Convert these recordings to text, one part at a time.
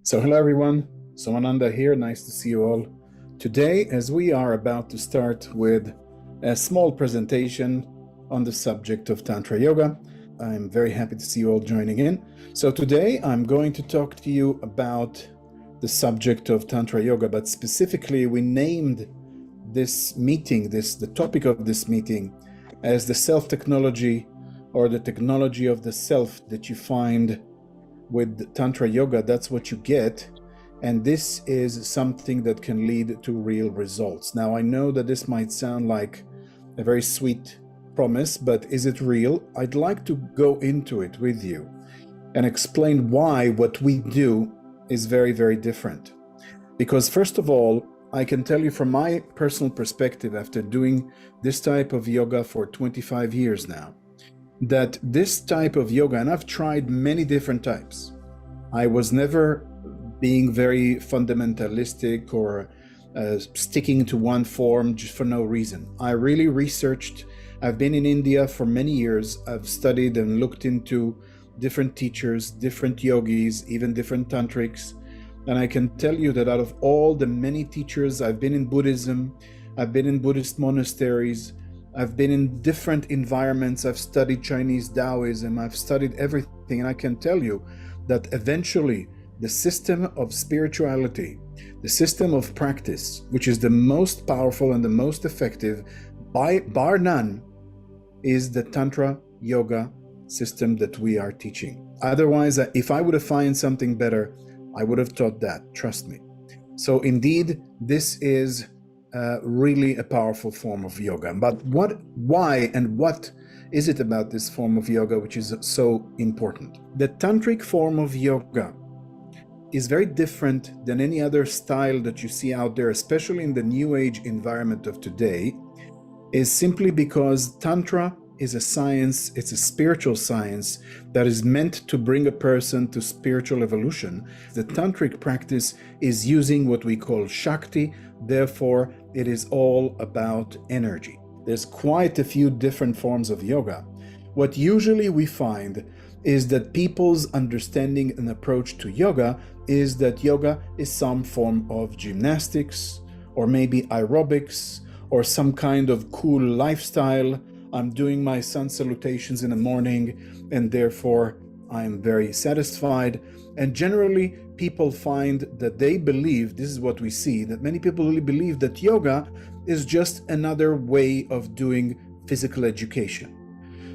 So hello everyone, Somananda here, nice to see you all. Today, as we are about to start with a small presentation on the subject of Tantra Yoga, I'm very happy to see you all joining in. So today I'm going to talk to you about the subject of Tantra Yoga, but specifically we named this meeting, the topic of this meeting, as the self-technology or the technology of the self that you find with Tantra Yoga. That's what you get, and this is something that can lead to real results. Now, I know that this might sound like a very sweet promise, but is it real? I'd like to go into it with you and explain why what we do is very, very different. Because first of all, I can tell you from my personal perspective, after doing this type of yoga for 25 years now, that this type of yoga, and I've tried many different types. I was never being very fundamentalistic or sticking to one form just for no reason. I really researched. I've been in India for many years. I've studied and looked into different teachers, different yogis, even different tantrics. And I can tell you that out of all the many teachers, I've been in Buddhism, I've been in Buddhist monasteries, I've been in different environments. I've studied Chinese Taoism. I've studied everything. And I can tell you that eventually the system of spirituality, the system of practice, which is the most powerful and the most effective, bar none, is the Tantra Yoga system that we are teaching. Otherwise, if I would have found something better, I would have taught that, trust me. So indeed, this is really a powerful form of yoga. But why and what is it about this form of yoga which is so important? The tantric form of yoga is very different than any other style that you see out there, especially in the new age environment of today, is simply because Tantra is a science, it's a spiritual science that is meant to bring a person to spiritual evolution. The tantric practice is using what we call Shakti, therefore it is all about energy. There's quite a few different forms of yoga. What usually we find is that people's understanding and approach to yoga is that yoga is some form of gymnastics, or maybe aerobics, or some kind of cool lifestyle. I'm doing my sun salutations in the morning, and therefore I'm very satisfied. And generally, people find that they believe, this is what we see, that many people really believe that yoga is just another way of doing physical education.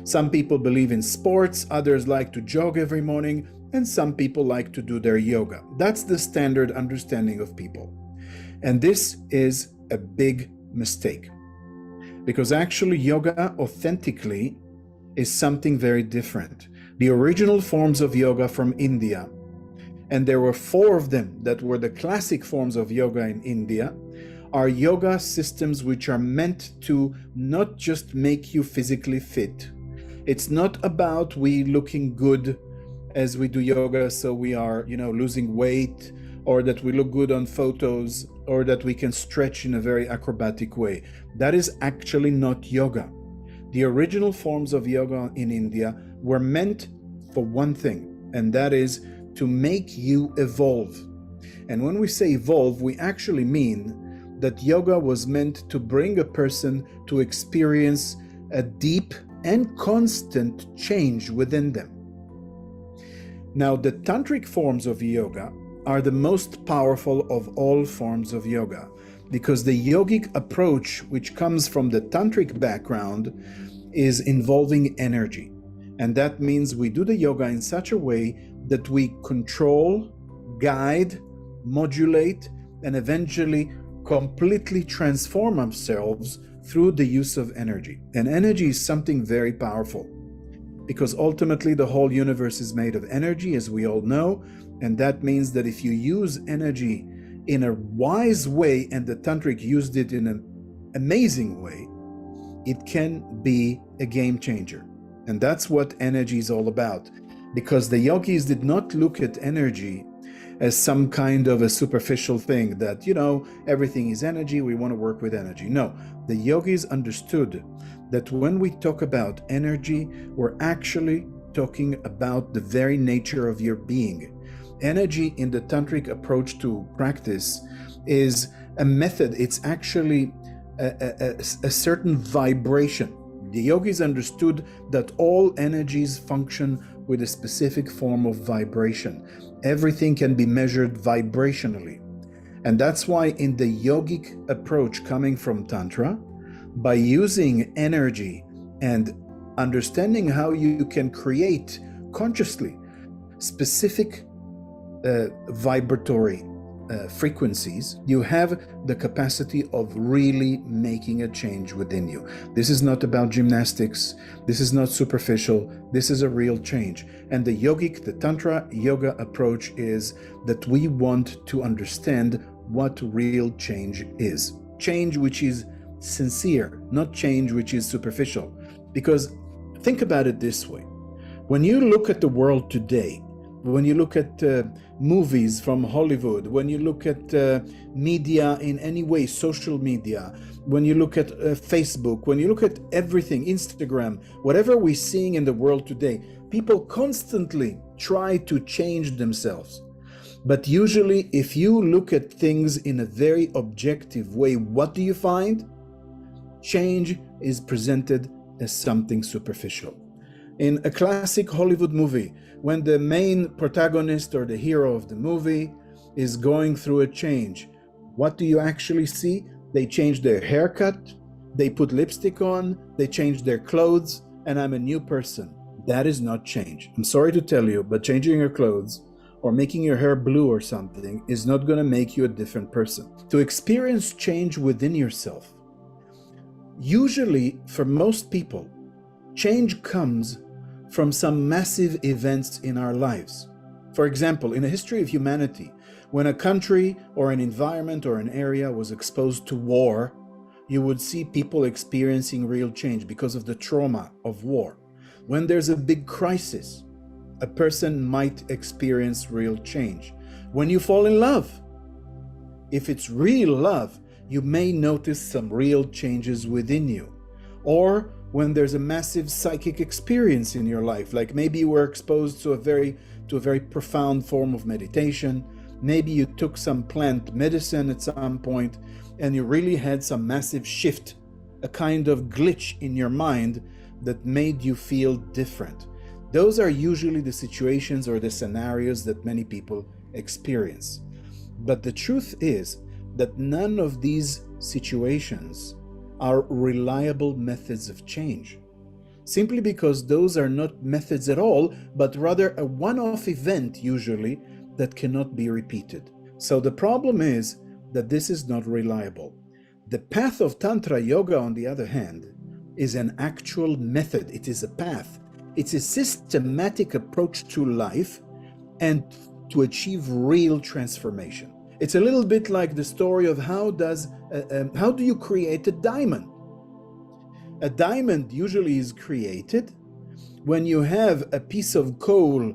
Some people believe in sports, others like to jog every morning, and some people like to do their yoga. That's the standard understanding of people. And this is a big mistake. Because actually yoga authentically is something very different. The original forms of yoga from India, and there were 4 of them that were the classic forms of yoga in India, are yoga systems which are meant to not just make you physically fit. It's not about we looking good as we do yoga, so we are, losing weight, or that we look good on photos, or that we can stretch in a very acrobatic way. That is actually not yoga. The original forms of yoga in India were meant for one thing, and that is to make you evolve. And when we say evolve, we actually mean that yoga was meant to bring a person to experience a deep and constant change within them. Now, the tantric forms of yoga are the most powerful of all forms of yoga, because the yogic approach, which comes from the tantric background, is involving energy. And that means we do the yoga in such a way that we control, guide, modulate, and eventually completely transform ourselves through the use of energy. And energy is something very powerful, because ultimately the whole universe is made of energy, as we all know. And that means that if you use energy in a wise way, and the tantric used it in an amazing way, it can be a game changer. And that's what energy is all about, because the yogis did not look at energy as some kind of a superficial thing that, everything is energy, we want to work with energy. No, the yogis understood that when we talk about energy, we're actually talking about the very nature of your being. Energy in the tantric approach to practice is a method. It's actually a certain vibration. The yogis understood that all energies function with a specific form of vibration. Everything can be measured vibrationally. And that's why in the yogic approach coming from Tantra, by using energy and understanding how you can create consciously specific vibratory frequencies, you have the capacity of really making a change within you. This is not about gymnastics. This is not superficial. This is a real change. And the yogic, the Tantra Yoga approach is that we want to understand what real change is. Change which is sincere, not change which is superficial. Because think about it this way. When you look at the world today, when you look at movies from Hollywood, when you look at media in any way, social media, when you look at Facebook, when you look at everything, Instagram, whatever we're seeing in the world today, people constantly try to change themselves. But usually, if you look at things in a very objective way, what do you find? Change is presented as something superficial. In a classic Hollywood movie, when the main protagonist or the hero of the movie is going through a change, what do you actually see? They change their haircut, they put lipstick on, they change their clothes, and I'm a new person. That is not change. I'm sorry to tell you, but changing your clothes or making your hair blue or something is not going to make you a different person. To experience change within yourself, usually for most people, change comes from some massive events in our lives. For example, in the history of humanity, when a country or an environment or an area was exposed to war, you would see people experiencing real change because of the trauma of war. When there's a big crisis, a person might experience real change. When you fall in love, if it's real love, you may notice some real changes within you. Or when there's a massive psychic experience in your life, like maybe you were exposed to a very profound form of meditation, maybe you took some plant medicine at some point, and you really had some massive shift, a kind of glitch in your mind that made you feel different. Those are usually the situations or the scenarios that many people experience. But the truth is that none of these situations are reliable methods of change, simply because those are not methods at all, but rather a one-off event usually that cannot be repeated. So the problem is that this is not reliable. The path of Tantra Yoga, on the other hand, is an actual method. It is a path. It's a systematic approach to life and to achieve real transformation. It's a little bit like the story of how do you create a diamond? A diamond usually is created when you have a piece of coal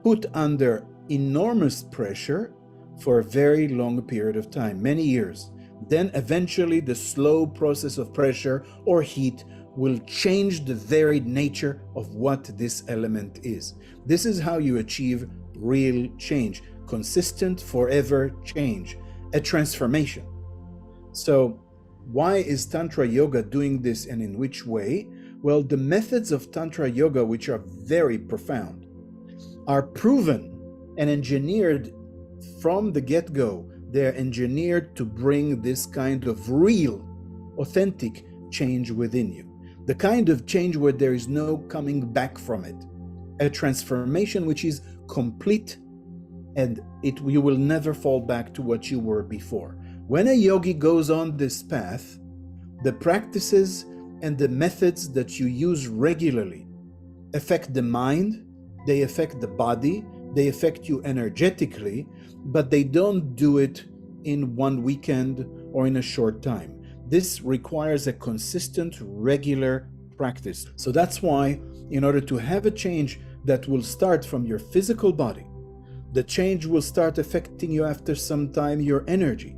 put under enormous pressure for a very long period of time, many years. Then eventually the slow process of pressure or heat will change the very nature of what this element is. This is how you achieve real change. Consistent, forever change, a transformation. So why is Tantra Yoga doing this, and in which way? Well, the methods of Tantra Yoga, which are very profound, are proven and engineered from the get-go. They're engineered to bring this kind of real, authentic change within you. The kind of change where there is no coming back from it. A transformation which is complete, and you will never fall back to what you were before. When a yogi goes on this path, the practices and the methods that you use regularly affect the mind, they affect the body, they affect you energetically, but they don't do it in one weekend or in a short time. This requires a consistent, regular practice. So that's why, in order to have a change that will start from your physical body, the change will start affecting you after some time, your energy.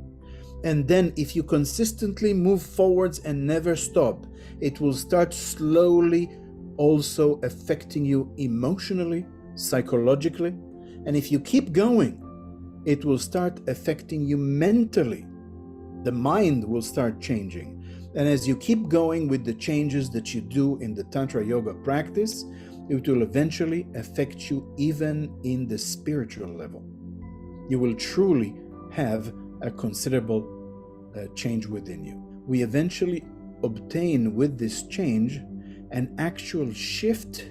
And then if you consistently move forwards and never stop, it will start slowly also affecting you emotionally, psychologically. And if you keep going, it will start affecting you mentally. The mind will start changing. And as you keep going with the changes that you do in the Tantra Yoga practice, it will eventually affect you even in the spiritual level. You will truly have a considerable change within you. We eventually obtain with this change an actual shift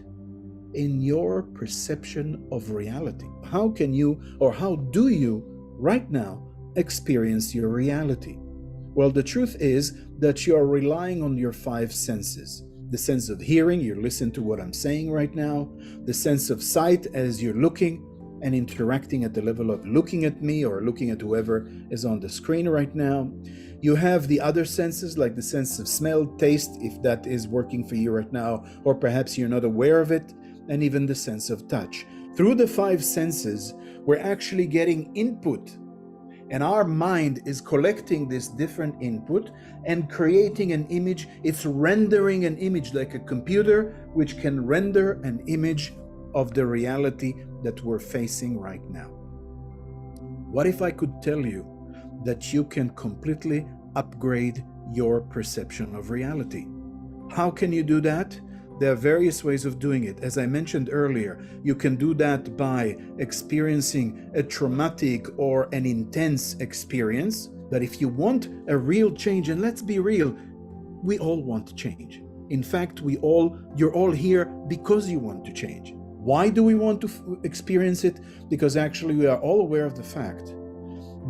in your perception of reality. How can you, or how do you right now experience your reality? Well, the truth is that you are relying on your five senses. The sense of hearing, you listen to what I'm saying right now. The sense of sight, as you're looking and interacting at the level of looking at me or looking at whoever is on the screen right now. You have the other senses, like the sense of smell, taste, if that is working for you right now, or perhaps you're not aware of it, and even the sense of touch. Through the five senses, we're actually getting input, and our mind is collecting this different input and creating an image. It's rendering an image like a computer, which can render an image of the reality that we're facing right now. What if I could tell you that you can completely upgrade your perception of reality? How can you do that? There are various ways of doing it. As I mentioned earlier, you can do that by experiencing a traumatic or an intense experience. But if you want a real change, and let's be real, we all want to change. In fact, you're all here because you want to change. Why do we want to experience it? Because actually we are all aware of the fact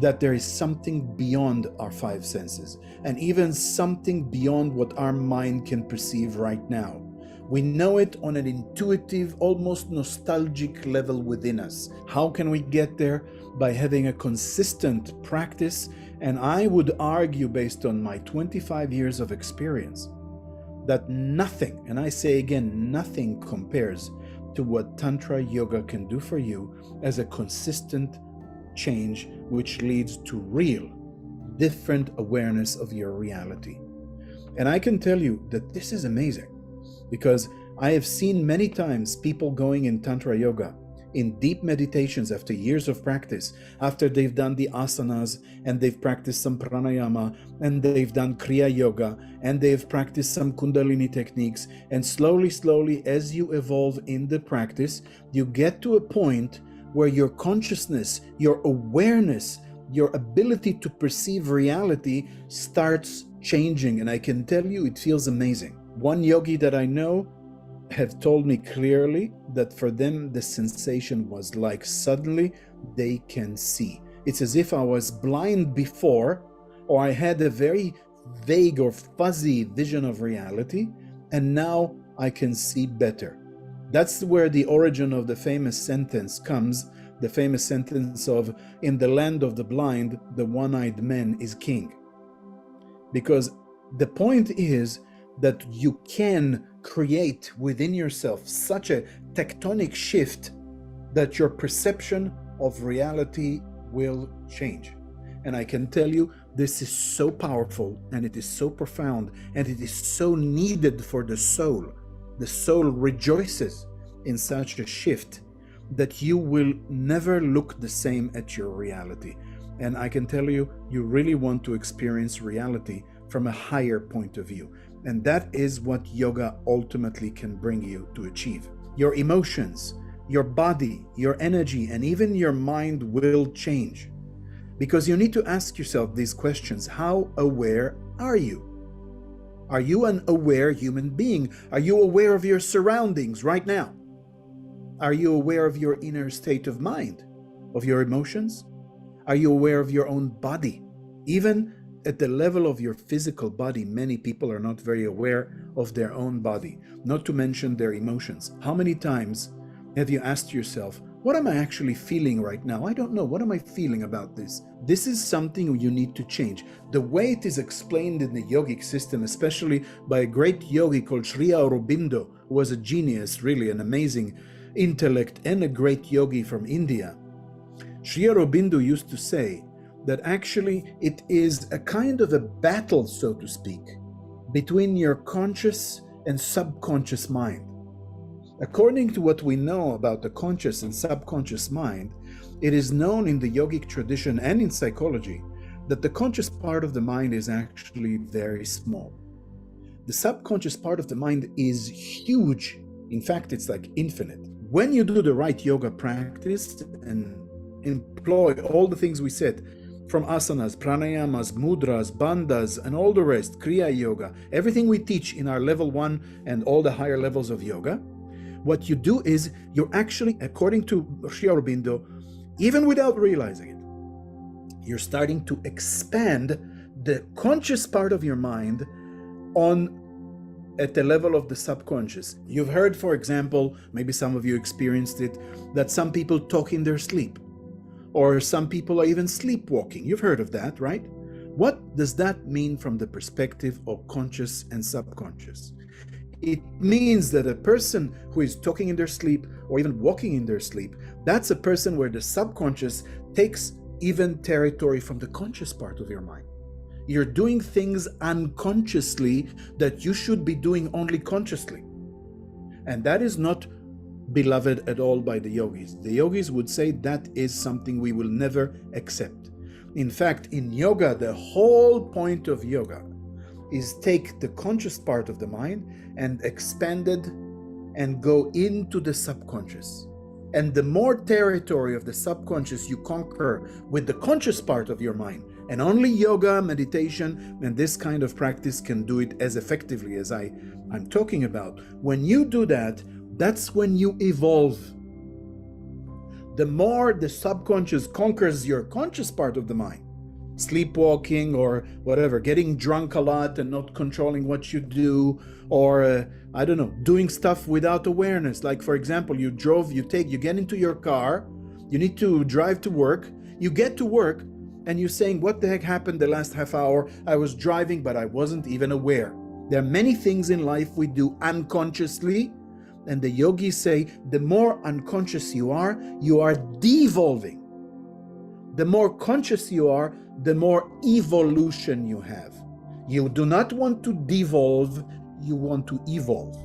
that there is something beyond our five senses, and even something beyond what our mind can perceive right now. We know it on an intuitive, almost nostalgic level within us. How can we get there? By having a consistent practice, and I would argue, based on my 25 years of experience, that nothing, and I say again, nothing compares to what Tantra Yoga can do for you as a consistent change, which leads to real, different awareness of your reality. And I can tell you that this is amazing, because I have seen many times people going in Tantra Yoga in deep meditations after years of practice, after they've done the asanas and they've practiced some pranayama and they've done Kriya Yoga and they've practiced some Kundalini techniques, and slowly, as you evolve in the practice, you get to a point where your consciousness, your awareness, your ability to perceive reality starts changing. And I can tell you, it feels amazing. One yogi that I know have told me clearly that for them the sensation was like suddenly they can see. It's as if I was blind before, or I had a very vague or fuzzy vision of reality, and now I can see better. That's where the origin of the famous sentence comes, the famous sentence of, "In the land of the blind, the one-eyed man is king." Because the point is that you can create within yourself such a tectonic shift that your perception of reality will change. And I can tell you, this is so powerful, and it is so profound, and it is so needed for the soul. The soul rejoices in such a shift that you will never look the same at your reality. And I can tell you, you really want to experience reality from a higher point of view. And that is what yoga ultimately can bring you to achieve. Your emotions, your body, your energy, and even your mind will change. Because you need to ask yourself these questions. How aware are you? Are you an aware human being? Are you aware of your surroundings right now? Are you aware of your inner state of mind, of your emotions? Are you aware of your own body? Even at the level of your physical body, many people are not very aware of their own body, not to mention their emotions. How many times have you asked yourself, what am I actually feeling right now? I don't know. What am I feeling about this? This is something you need to change. The way it is explained in the yogic system, especially by a great yogi called Sri Aurobindo, who was a genius, really an amazing intellect and a great yogi from India. Sri Aurobindo used to say that actually it is a kind of a battle, so to speak, between your conscious and subconscious mind. According to what we know about the conscious and subconscious mind, it is known in the yogic tradition and in psychology that the conscious part of the mind is actually very small. The subconscious part of the mind is huge. In fact, it's like infinite. When you do the right yoga practice and employ all the things we said, from asanas, pranayamas, mudras, bandhas, and all the rest, kriya yoga, everything we teach in our level 1 and all the higher levels of yoga, what you do is you're actually, according to Sri Aurobindo, even without realizing it, you're starting to expand the conscious part of your mind at the level of the subconscious. You've heard, for example, maybe some of you experienced it, that some people talk in their sleep, or some people are even sleepwalking. You've heard of that, right? What does that mean from the perspective of conscious and subconscious? It means that a person who is talking in their sleep or even walking in their sleep, that's a person where the subconscious takes even territory from the conscious part of your mind. You're doing things unconsciously that you should be doing only consciously. And that is not beloved at all by the yogis. The yogis would say that is something we will never accept. In fact, in yoga, the whole point of yoga is take the conscious part of the mind and expand it and go into the subconscious. And the more territory of the subconscious you conquer with the conscious part of your mind, and only yoga, meditation, and this kind of practice can do it as effectively as I'm talking about. When you do that, that's when you evolve. The more the subconscious conquers your conscious part of the mind, sleepwalking or whatever, getting drunk a lot and not controlling what you do, or I don't know, doing stuff without awareness. Like, for example, you get into your car, you need to drive to work, you get to work, and you're saying, what the heck happened the last half hour? I was driving, but I wasn't even aware. There are many things in life we do unconsciously, and the yogis say the more unconscious you are devolving. The more conscious you are, the more evolution you have. You do not want to devolve, you want to evolve.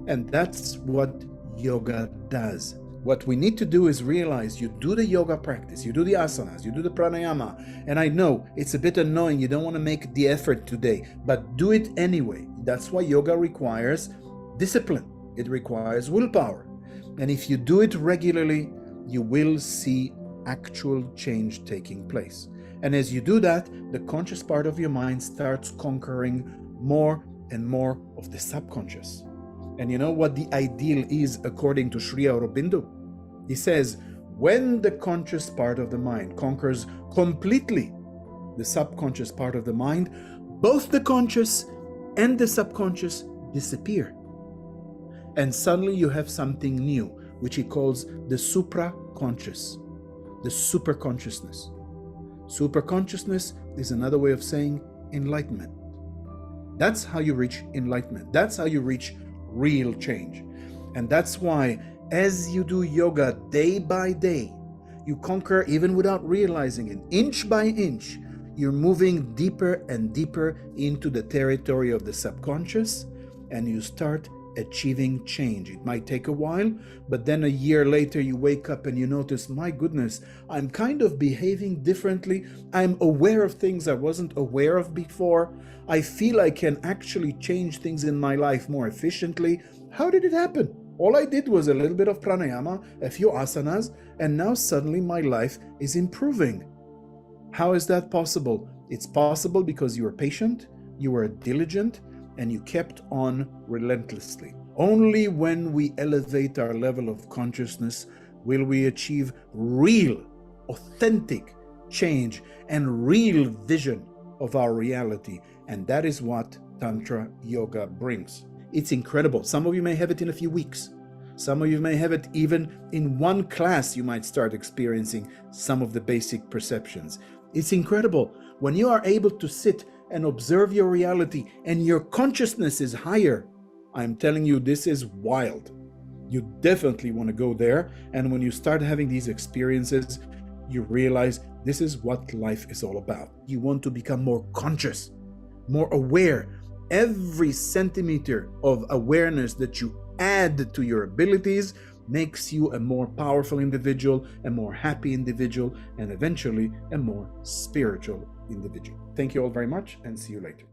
And that's what yoga does. What we need to do is realize you do the yoga practice, you do the asanas, you do the pranayama, and I know it's a bit annoying, you don't want to make the effort today, but do it anyway. That's why yoga requires discipline. It requires willpower. And if you do it regularly, you will see actual change taking place. And as you do that, the conscious part of your mind starts conquering more and more of the subconscious. And you know what the ideal is according to Sri Aurobindo? He says, when the conscious part of the mind conquers completely the subconscious part of the mind, both the conscious and the subconscious disappear. And suddenly you have something new, which he calls the supraconscious, the superconsciousness. Superconsciousness is another way of saying enlightenment. That's how you reach enlightenment. That's how you reach real change. And that's why as you do yoga day by day, you conquer even without realizing it. Inch by inch, you're moving deeper and deeper into the territory of the subconscious, and you start achieving change. It might take a while, but then a year later you wake up and you notice, my goodness, I'm kind of behaving differently. I'm aware of things I wasn't aware of before. I feel I can actually change things in my life more efficiently. How did it happen? All I did was a little bit of pranayama, a few asanas, and now suddenly my life is improving. How is that possible? It's possible because you were patient, you were diligent, and you kept on relentlessly. Only when we elevate our level of consciousness will we achieve real, authentic change and real vision of our reality. And that is what Tantra Yoga brings. It's incredible. Some of you may have it in a few weeks. Some of you may have it even in one class. You might start experiencing some of the basic perceptions. It's incredible. When you are able to sit and observe your reality and your consciousness is higher, I'm telling you, this is wild. You definitely want to go there. And when you start having these experiences, you realize this is what life is all about. You want to become more conscious, more aware. Every centimeter of awareness that you add to your abilities, makes you a more powerful individual, a more happy individual, and eventually a more spiritual individual. Thank you all very much, and see you later.